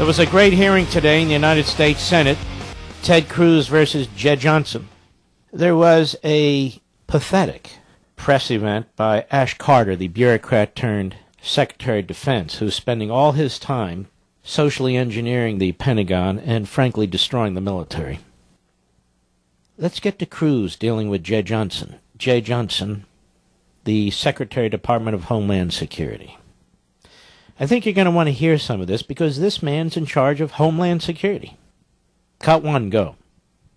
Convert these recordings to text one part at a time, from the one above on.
There was a great hearing today in the United States Senate, Ted Cruz versus Jed Johnson. There was a pathetic press event by Ash Carter, the bureaucrat turned Secretary of Defense, who's spending all his time socially engineering the Pentagon and, frankly, destroying the military. Let's get to Cruz dealing with Jed Johnson. Jed Johnson, the Secretary of Department of Homeland Security. I think you're going to want to hear some of this because this man's in charge of Homeland Security. Cut one, go.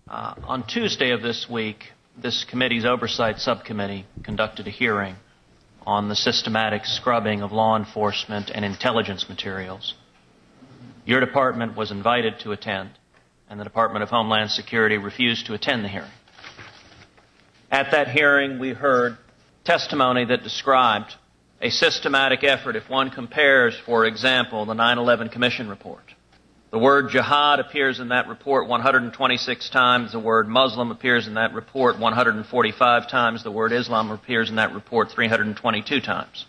On Tuesday of this week, this committee's oversight subcommittee conducted a hearing on the systematic scrubbing of law enforcement and intelligence materials. Your department was invited to attend, and the Department of Homeland Security refused to attend the hearing. At that hearing, we heard testimony that described a systematic effort. If one compares, for example, the 9/11 Commission report, the word jihad appears in that report 126 times, the word Muslim appears in that report 145 times, the word Islam appears in that report 322 times.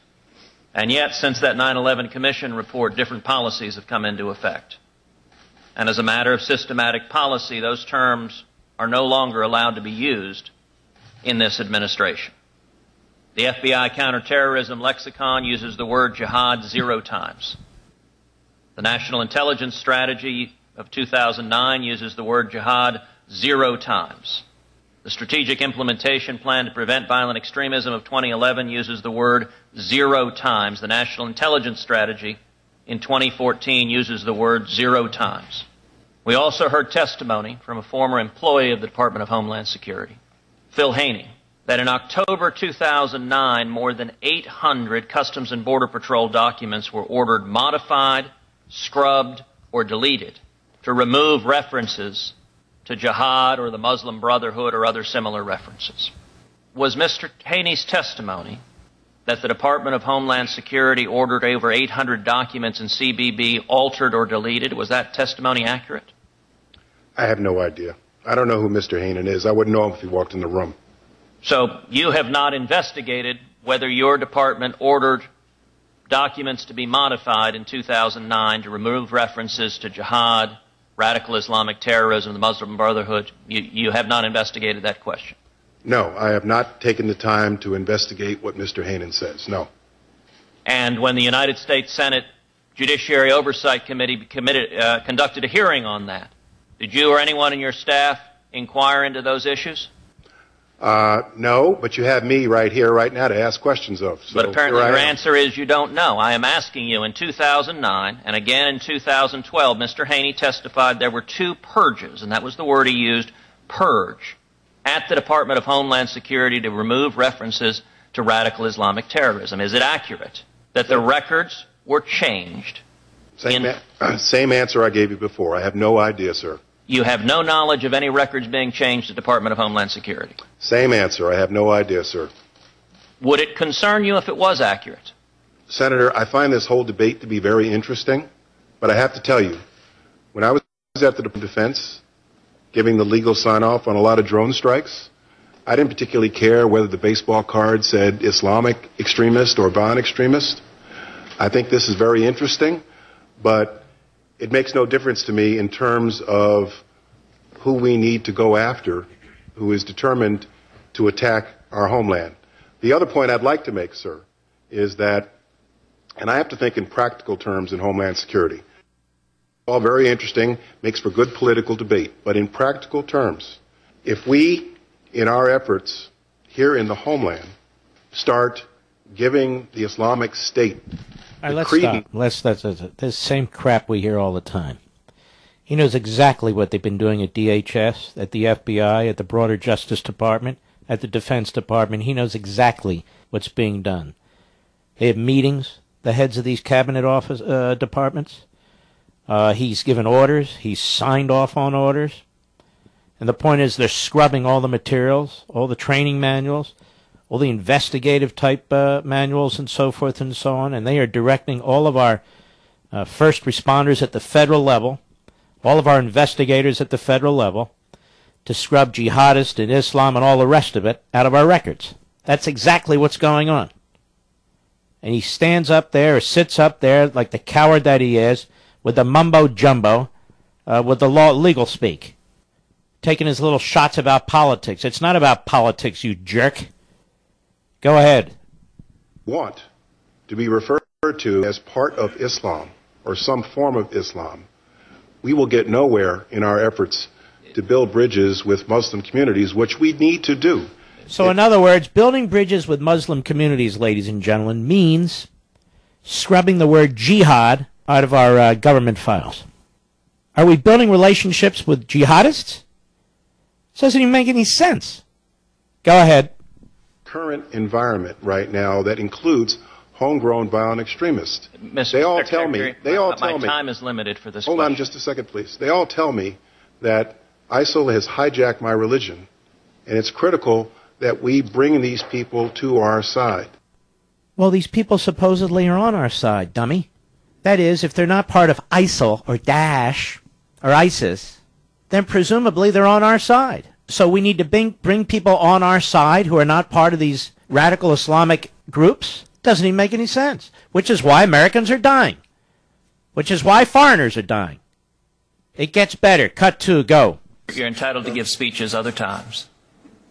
And yet, since that 9/11 Commission report, different policies have come into effect. And as a matter of systematic policy, those terms are no longer allowed to be used in this administration. The FBI counterterrorism lexicon uses the word jihad 0 times. The National Intelligence Strategy of 2009 uses the word jihad 0 times. The Strategic Implementation Plan to Prevent Violent Extremism of 2011 uses the word 0 times. The National Intelligence Strategy in 2014 uses the word 0 times. We also heard testimony from a former employee of the Department of Homeland Security, Phil Haney, that in October 2009, more than 800 Customs and Border Patrol documents were ordered modified, scrubbed, or deleted to remove references to jihad or the Muslim Brotherhood or other similar references. Was Mr. Haney's testimony that the Department of Homeland Security ordered over 800 documents in CBB altered or deleted? Was that testimony accurate? I have no idea. I don't know who Mr. Haney is. I wouldn't know him if he walked in the room. So you have not investigated whether your department ordered documents to be modified in 2009 to remove references to jihad, radical Islamic terrorism, the Muslim Brotherhood. You have not investigated that question? No, I have not taken the time to investigate what Mr. Haney says, no. And when the United States Senate Judiciary Oversight Committee conducted a hearing on that, did you or anyone in your staff inquire into those issues? No, but you have me right here, right now to ask questions of. So but apparently your answer is you don't know. I am asking you, in 2009 and again in 2012, Mr. Haney testified there were 2 purges, and that was the word he used, purge, at the Department of Homeland Security to remove references to radical Islamic terrorism. Is it accurate that the records were changed? Same answer I gave you before. I have no idea, sir. You have no knowledge of any records being changed at the Department of Homeland Security? Same answer. I have no idea, sir. Would it concern you if it was accurate? Senator, I find this whole debate to be very interesting, but I have to tell you, when I was at the Department of Defense giving the legal sign-off on a lot of drone strikes, I didn't particularly care whether the baseball card said Islamic extremist or violent extremist. I think this is very interesting, but it makes no difference to me in terms of who we need to go after, who is determined to attack our homeland. The other point I'd like to make, sir, is that, and I have to think in practical terms in Homeland Security, all very interesting, makes for good political debate, but in practical terms, if we, in our efforts here in the homeland, start giving the Islamic State let's stop. That's the same crap we hear all the time. He knows exactly what they've been doing at DHS, at the FBI, at the broader Justice Department, at the Defense Department. He knows exactly what's being done. They have meetings, the heads of these cabinet office departments. He's given orders. He's signed off on orders. And the point is they're scrubbing all the materials, all the training manuals, all the investigative type manuals and so forth and so on, and they are directing all of our first responders at the federal level, all of our investigators at the federal level, to scrub jihadists and Islam and all the rest of it out of our records. That's exactly what's going on. And he stands up there or sits up there like the coward that he is with the mumbo-jumbo, with the legal speak, taking his little shots about politics. It's not about politics, you jerk. Go ahead. Want to be referred to as part of Islam or some form of Islam, we will get nowhere in our efforts to build bridges with Muslim communities, which we need to do. So in other words, building bridges with Muslim communities, ladies and gentlemen, means scrubbing the word jihad out of our government files. Are we building relationships with jihadists? It doesn't even make any sense. Go ahead. Current environment right now that includes homegrown violent extremists. They all tell me. My time is limited for this. Hold on just a second, please. They all tell me that ISIL has hijacked my religion, and it's critical that we bring these people to our side. Well, these people supposedly are on our side, dummy. That is, if they're not part of ISIL or Daesh or ISIS, then presumably they're on our side. So we need to bring people on our side who are not part of these radical Islamic groups? Doesn't even make any sense. Which is why Americans are dying. Which is why foreigners are dying. It gets better. Cut 2, go. You're entitled to give speeches other times.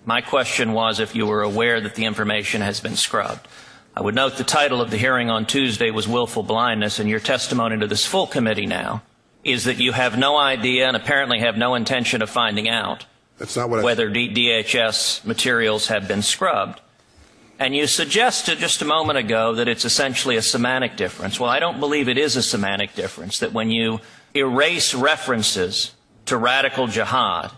My question was if you were aware that the information has been scrubbed. I would note the title of the hearing on Tuesday was Willful Blindness, and your testimony to this full committee now is that you have no idea and apparently have no intention of finding out whether DHS materials have been scrubbed. And you suggested just a moment ago that it's essentially a semantic difference. Well, I don't believe it is a semantic difference, that when you erase references to radical jihad,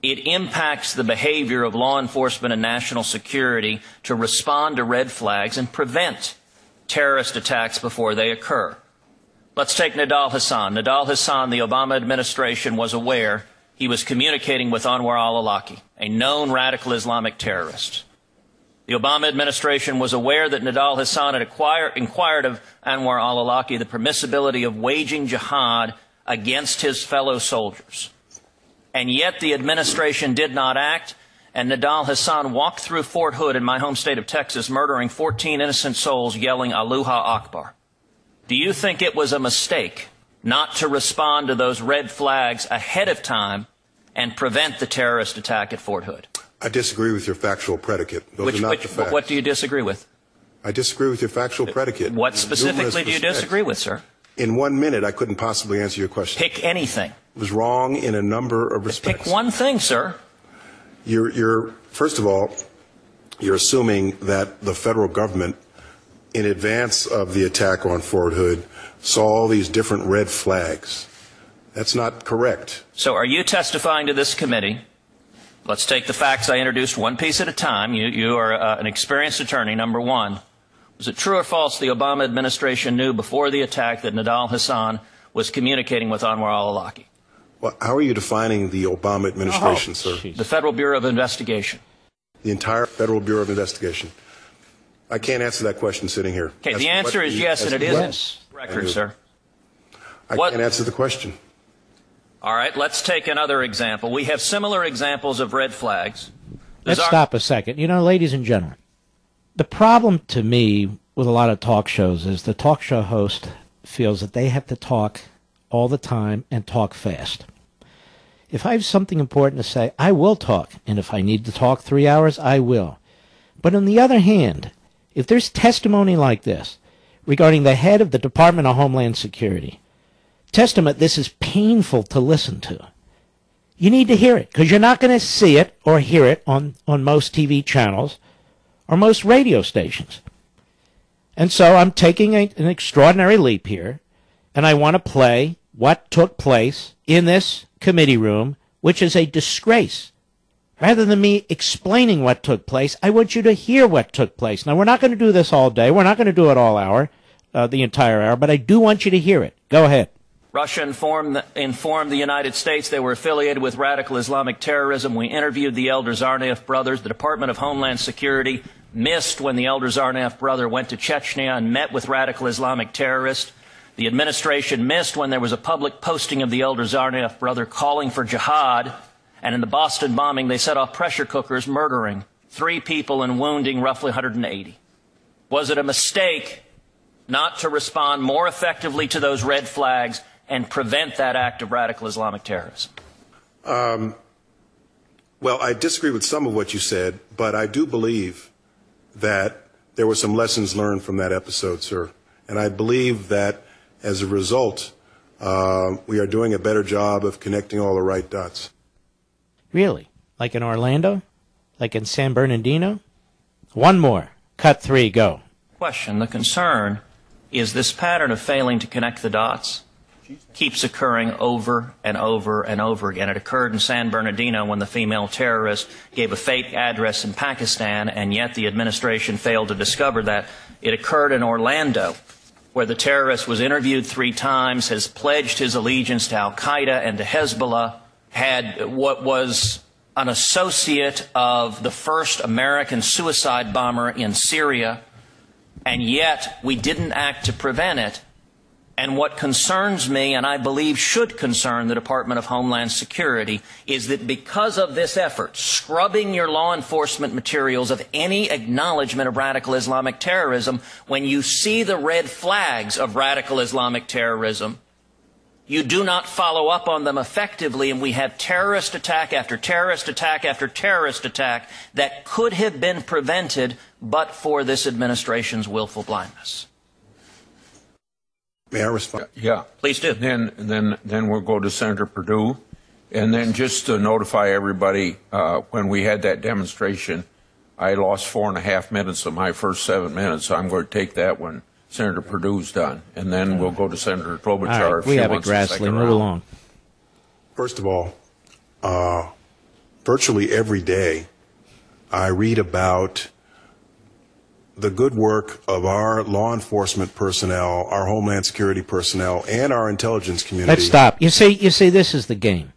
it impacts the behavior of law enforcement and national security to respond to red flags and prevent terrorist attacks before they occur. Let's take Nidal Hasan. Nidal Hasan, the Obama administration was aware he was communicating with Anwar al-Awlaki, a known radical Islamic terrorist. The Obama administration was aware that Nidal Hasan had inquired of Anwar al-Awlaki the permissibility of waging jihad against his fellow soldiers. And yet the administration did not act, and Nidal Hasan walked through Fort Hood in my home state of Texas, murdering 14 innocent souls, yelling Allahu Akbar. Do you think it was a mistake not to respond to those red flags ahead of time and prevent the terrorist attack at Fort Hood? I disagree with your factual predicate. Those are not the facts. What do you disagree with? I disagree with your factual predicate. What specifically do you disagree with, sir? In 1 minute, I couldn't possibly answer your question. Pick anything. It was wrong in a number of respects. Pick one thing, sir. First of all, you're assuming that the federal government, in advance of the attack on Fort Hood, saw all these different red flags. That's not correct. So are you testifying to this committee? Let's take the facts I introduced one piece at a time. You are an experienced attorney. Number one, was it true or false the Obama administration knew before the attack that Nidal Hasan was communicating with Anwar al-Awlaki? Well, how are you defining the Obama administration, sir? Geez. The Federal Bureau of Investigation. The entire Federal Bureau of Investigation. I can't answer that question sitting here. Okay, the answer is yes, and it is record, sir. I can't answer the question. All right, let's take another example. We have similar examples of red flags. Let's stop a second. You know, ladies and gentlemen, the problem to me with a lot of talk shows is the talk show host feels that they have to talk all the time and talk fast. If I have something important to say, I will talk. And if I need to talk 3 hours, I will. But on the other hand, if there's testimony like this regarding the head of the Department of Homeland Security, testament this is painful to listen to, you need to hear it, because you're not going to see it or hear it on most TV channels or most radio stations. And so I'm taking an extraordinary leap here, and I want to play what took place in this committee room, which is a disgrace. Rather than me explaining what took place, I want you to hear what took place. Now, we're not going to do this all day. We're not going to do it all hour, the entire hour, but I do want you to hear it. Go ahead. Russia informed the United States they were affiliated with radical Islamic terrorism. We interviewed the Elder Tsarnaev brothers. The Department of Homeland Security missed when the Elder Tsarnaev brother went to Chechnya and met with radical Islamic terrorists. The administration missed when there was a public posting of the Elder Tsarnaev brother calling for jihad. And in the Boston bombing, they set off pressure cookers, murdering 3 people and wounding roughly 180. Was it a mistake not to respond more effectively to those red flags and prevent that act of radical Islamic terrorism? Well, I disagree with some of what you said, but I do believe that there were some lessons learned from that episode, sir. And I believe that as a result, we are doing a better job of connecting all the right dots. Really? Like in Orlando? Like in San Bernardino? One more. Cut 3, go. Question. The concern is this pattern of failing to connect the dots keeps occurring over and over and over again. It occurred in San Bernardino when the female terrorist gave a fake address in Pakistan, and yet the administration failed to discover that. It occurred in Orlando, where the terrorist was interviewed 3 times, has pledged his allegiance to al-Qaeda and to Hezbollah, had what was an associate of the first American suicide bomber in Syria, and yet we didn't act to prevent it. And what concerns me, and I believe should concern the Department of Homeland Security, is that because of this effort, scrubbing your law enforcement materials of any acknowledgement of radical Islamic terrorism, when you see the red flags of radical Islamic terrorism, you do not follow up on them effectively, and we have terrorist attack after terrorist attack after terrorist attack that could have been prevented but for this administration's willful blindness. May I respond? Yeah. Please do. Then we'll go to Senator Perdue. And then just to notify everybody, when we had that demonstration, I lost 4.5 minutes of my first 7 minutes. So I'm going to take that when Senator Perdue's done. And then we'll go to Senator Klobuchar. All right, we have it, Grassley. Move along. First of all, virtually every day I read about the good work of our law enforcement personnel, our Homeland Security personnel, and our intelligence community. Let's stop. You see, this is the game.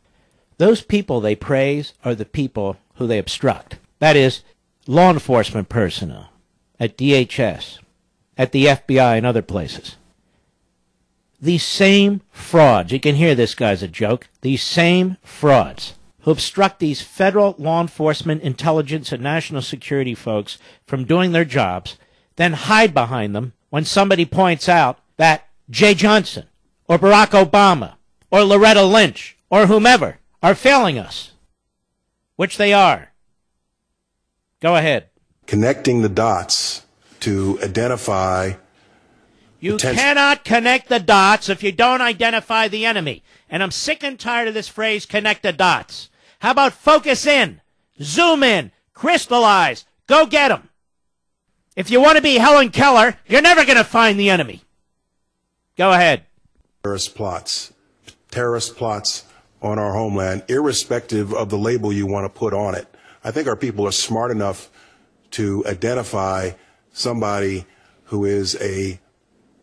Those people they praise are the people who they obstruct. That is, law enforcement personnel at DHS, at the FBI, and other places. These same frauds, you can hear this guy's a joke, these same frauds who obstruct these federal law enforcement, intelligence, and national security folks from doing their jobs, then hide behind them when somebody points out that Jay Johnson or Barack Obama or Loretta Lynch or whomever are failing us, which they are. Go ahead. Connecting the dots to identify. You cannot connect the dots if you don't identify the enemy. And I'm sick and tired of this phrase, connect the dots. How about focus in, zoom in, crystallize, go get them. If you want to be Helen Keller, you're never going to find the enemy. Go ahead. Terrorist plots on our homeland, irrespective of the label you want to put on it. I think our people are smart enough to identify somebody who is a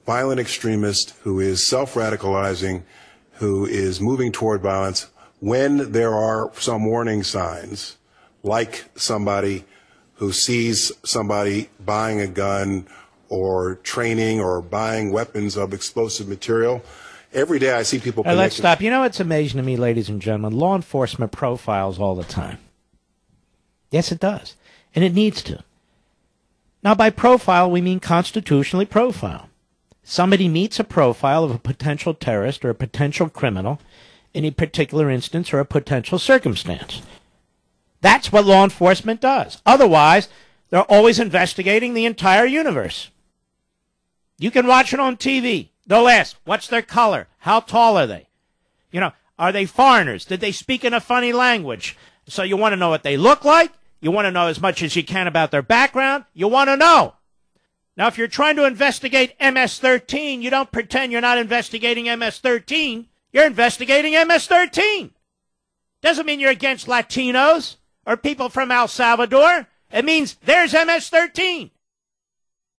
violent extremist, who is self-radicalizing, who is moving toward violence, when there are some warning signs, like somebody who sees somebody buying a gun or training or buying weapons of explosive material. Every day I see people connecting. Let's stop. You know what's amazing to me, ladies and gentlemen? Law enforcement profiles all the time. Yes, it does. And it needs to. Now, by profile, we mean constitutionally profile. Somebody meets a profile of a potential terrorist or a potential criminal in a particular instance or a potential circumstance. That's what law enforcement does. Otherwise, they're always investigating the entire universe. You can watch it on TV. They'll ask, what's their color? How tall are they? You know, are they foreigners? Did they speak in a funny language? So you want to know what they look like? You want to know as much as you can about their background? You want to know. Now, if you're trying to investigate MS-13, you don't pretend you're not investigating MS-13. You're investigating MS-13. Doesn't mean you're against Latinos or people from El Salvador. It means there's MS-13.